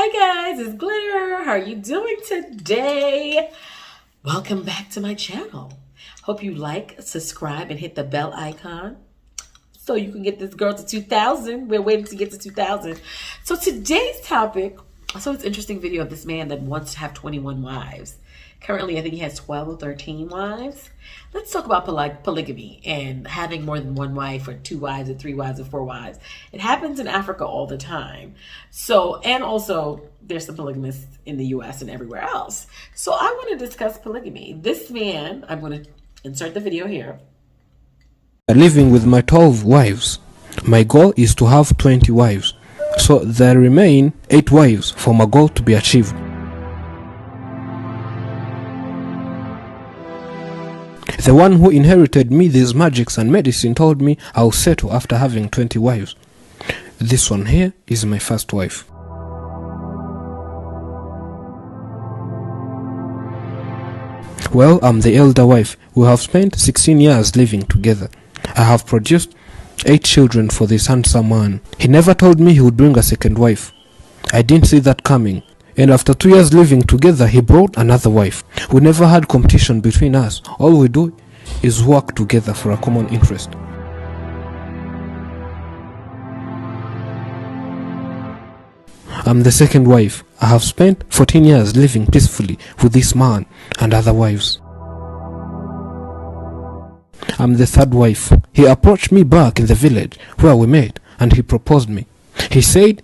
Hi guys, it's Glitter. How are you doing today? Welcome back to my channel. Hope you like, subscribe, and hit the bell icon so you can get this girl to 2,000. We're waiting to get to 2,000. So today's topic, I saw this interesting video of this man that wants to have 21 wives. Currently, I think he has 12 or 13 wives. Let's talk about polygamy and having more than one wife or 2 wives or 3 wives or 4 wives. It happens in Africa all the time. So, and also there's some polygamists in the US and everywhere else. So I want to discuss polygamy. This man, I'm going to insert the video here. Living with my 12 wives. My goal is to have 20 wives. So there remain 8 wives for my goal to be achieved. The one who inherited me these magics and medicine told me I'll settle after having 20 wives. This one here is my first wife. Well, I'm the elder wife. We have spent 16 years living together. I have produced 8 children for this handsome man. He never told me he would bring a second wife. I didn't see that coming. And after 2 years living together, he brought another wife. We never had competition between us. All we do is work together for a common interest. I'm the second wife. I have spent 14 years living peacefully with this man and other wives. I'm the third wife. He approached me back in the village where we met and he proposed me. He said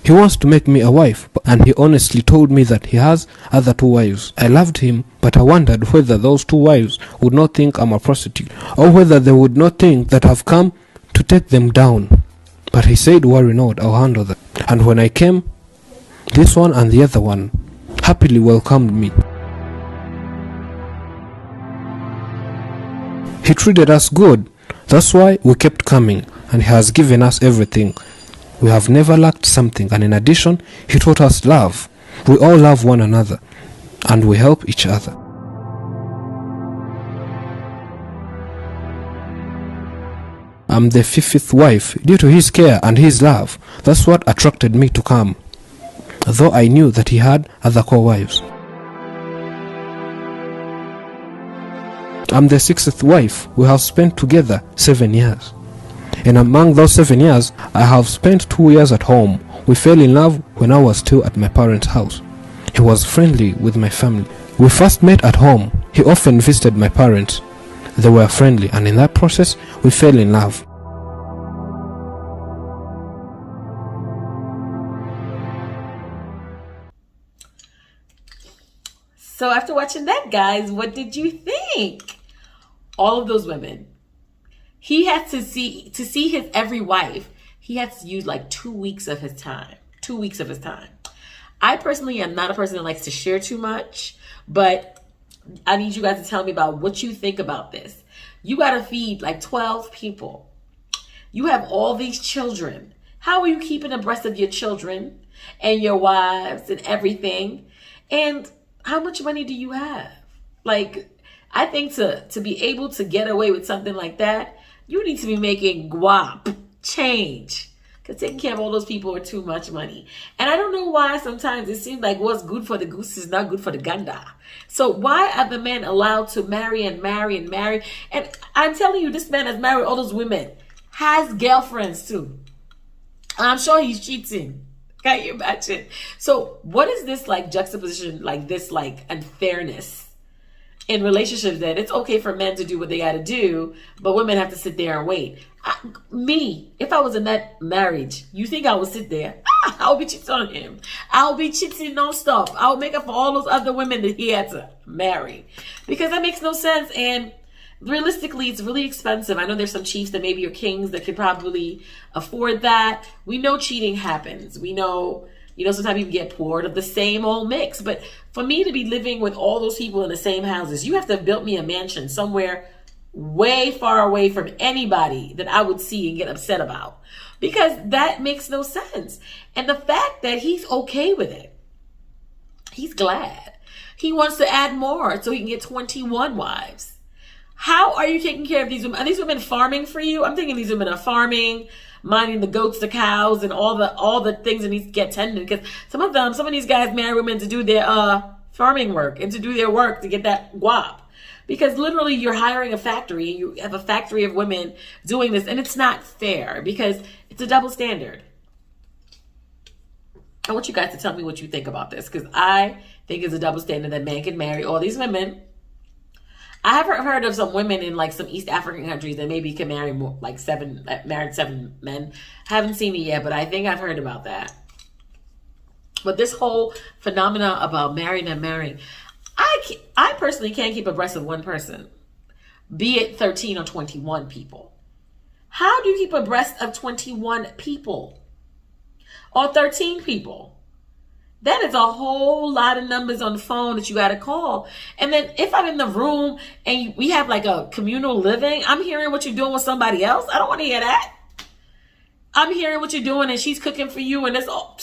he wants to make me a wife, and he honestly told me that he has other 2 wives. I loved him, but I wondered whether those 2 wives would not think I'm a prostitute, or whether they would not think that I've come to take them down. But he said, worry not, I'll handle that. And when I came, this one and the other one happily welcomed me. He treated us good, that's why we kept coming, and he has given us everything. We have never lacked something, and in addition, he taught us love. We all love one another, and we help each other. I'm the 5th wife. Due to his care and his love, that's what attracted me to come, though I knew that he had other co-wives. I'm the 6th wife. We have spent together 7 years. And among those 7 years, I have spent 2 years at home. We fell in love when I was still at my parents' house. He was friendly with my family. We first met at home. He often visited my parents. They were friendly, and in that process, we fell in love. So after watching that, guys, what did you think? All of those women. He had to see his every wife. He had to use like 2 weeks of his time. 2 weeks of his time. I personally am not a person that likes to share too much, but I need you guys to tell me about what you think about this. You got to feed like 12 people. You have all these children. How are you keeping abreast of your children and your wives and everything? And how much money do you have? Like, I think to be able to get away with something like that, you need to be making guap, change. Because taking care of all those people are too much money. And I don't know why sometimes it seems like what's good for the goose is not good for the gander. So why are the men allowed to marry and marry and marry? And I'm telling you, this man has married all those women. Has girlfriends too. I'm sure he's cheating. Can you imagine? So what is this like juxtaposition, like this like unfairness in relationships, that it's okay for men to do what they got to do, but women have to sit there and wait? Me, if I was in that marriage, you think I would sit there? I'll be cheating on him. I'll be cheating non-stop. I'll make up for all those other women that he had to marry, because that makes no sense. And realistically, it's really expensive. I know there's some chiefs that maybe are kings that could probably afford that. We know cheating happens. We know, sometimes people get poured of the same old mix. But for me to be living with all those people in the same houses, you have to have built me a mansion somewhere way far away from anybody that I would see and get upset about, because that makes no sense. And the fact that he's okay with it, he's glad. He wants to add more so he can get 21 wives. How are you taking care of these women? Are these women farming for you? I'm thinking these women are farming. minding the goats, the cows, and all the things that need to get tended. Because some of these guys marry women to do their farming work and to do their work to get that guap. Because literally you're hiring a factory. You have a factory of women doing this, and it's not fair because it's a double standard. I want you guys to tell me what you think about this, because I think it's a double standard that men can marry all these women. I have heard of some women in like some East African countries that maybe can marry more, like married 7 men. I haven't seen it yet, but I think I've heard about that. But this whole phenomena about marrying and marrying, I personally can't keep abreast of one person, be it 13 or 21 people. How do you keep abreast of 21 people? Or 13 people? That is a whole lot of numbers on the phone that you got to call. And then if I'm in the room and we have like a communal living, I'm hearing what you're doing with somebody else. I don't want to hear that. I'm hearing what you're doing and she's cooking for you and it's all.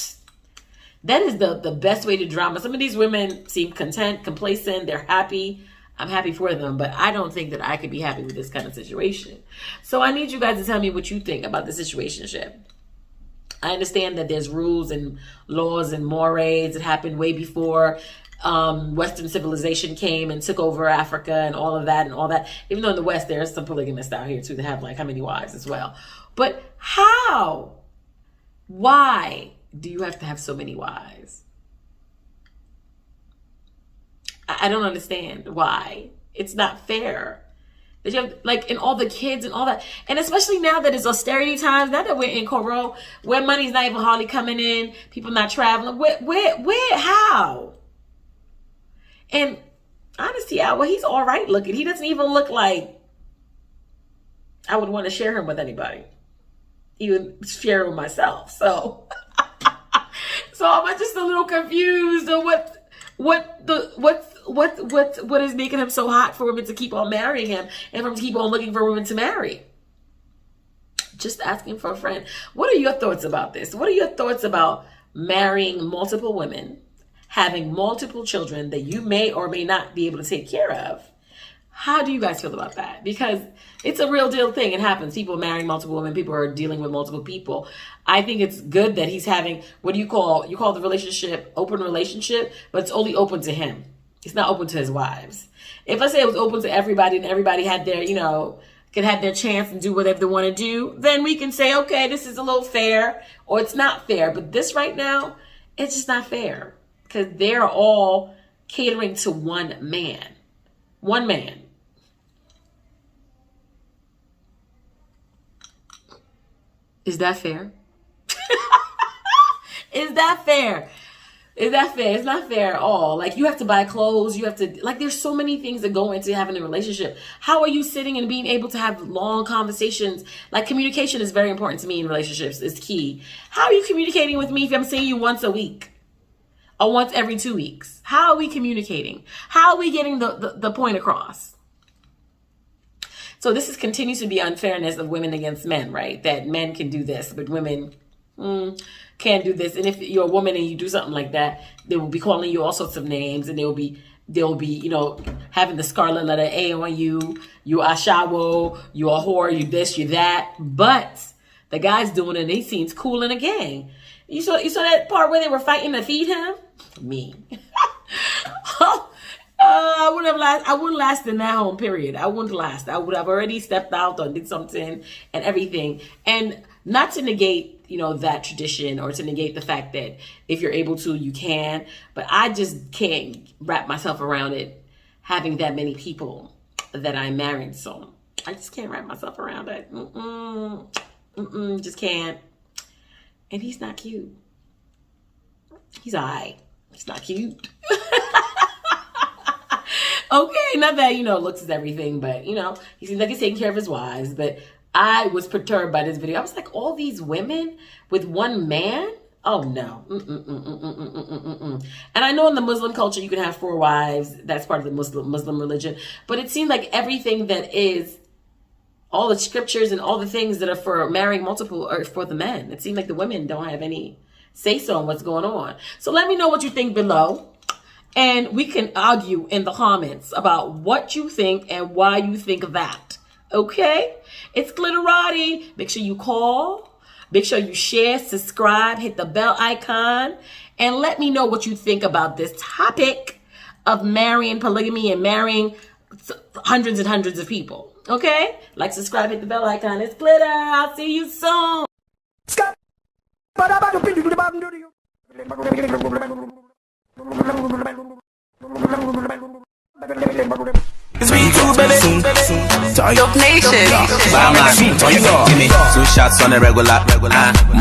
That is the best way to drama. Some of these women seem content, complacent. They're happy. I'm happy for them, but I don't think that I could be happy with this kind of situation. So I need you guys to tell me what you think about the situationship. I understand that there's rules and laws and mores that happened way before Western civilization came and took over Africa and all of that. Even though in the West, there's some polygamists out here too that have like how many wives as well. But how? Why do you have to have so many wives? I don't understand why. It's not fair. That you have, like, and all the kids and all that. And especially now that it's austerity times, now that we're in Coro, where money's not even hardly coming in, people not traveling. Where, how? And honestly, well, he's all right looking. He doesn't even look like I would want to share him with anybody. Even share it with myself. So, I'm just a little confused on what is making him so hot for women to keep on marrying him and for him to keep on looking for women to marry. Just asking for a friend. What are your thoughts about this? What are your thoughts about marrying multiple women, having multiple children that you may or may not be able to take care of? How do you guys feel about that? Because it's a real deal thing. It happens. People marrying multiple women. People are dealing with multiple people. I think it's good that he's having, what do you call the relationship, open relationship, but it's only open to him. It's not open to his wives. If I say it was open to everybody and everybody had their, could have their chance and do whatever they want to do, then we can say, okay, this is a little fair or it's not fair. But this right now, it's just not fair because they're all catering to one man. One man. Is that fair? Is that fair? Is that fair? It's not fair at all. Like, you have to buy clothes. You have to, like, there's so many things that go into having a relationship. How are you sitting and being able to have long conversations? Like, communication is very important to me in relationships. It's key. How are you communicating with me if I'm seeing you once a week or once every 2 weeks? How are we communicating? How are we getting the point across? So this continues to be unfairness of women against men, right? That men can do this, but women can't do this. And if you're a woman and you do something like that, they will be calling you all sorts of names, and they'll be having the scarlet letter A on you. You ashawo, you a whore, you this, you that. But the guy's doing it and he seems cool in a gang. You saw that part where they were fighting to feed him? Me. I wouldn't last in that home, period. I wouldn't last. I would have already stepped out or did something and everything. And not to negate, that tradition or to negate the fact that if you're able to, you can. But I just can't wrap myself around it, having that many people that I'm married. So I just can't wrap myself around it. Just can't. And he's not cute. He's all right. He's not cute. Okay, not that, looks is everything, but, he seems like he's taking care of his wives. But I was perturbed by this video. I was like, all these women with one man? Oh, no. And I know in the Muslim culture, you can have 4 wives. That's part of the Muslim religion. But it seemed like everything that is, all the scriptures and all the things that are for marrying multiple are for the men. It seemed like the women don't have any say-so on what's going on. So let me know what you think below. And we can argue in the comments about what you think and why you think that. Okay? It's Glitteratie. Make sure you call, Make sure you share, subscribe, hit the bell icon, and let me know what you think about this topic of marrying polygamy and marrying hundreds and hundreds of people. Okay? Like, subscribe, hit the bell icon. It's Glitter. I'll see you soon. It's me too, baby. Dog Nation. Give me 2 shots on the regular.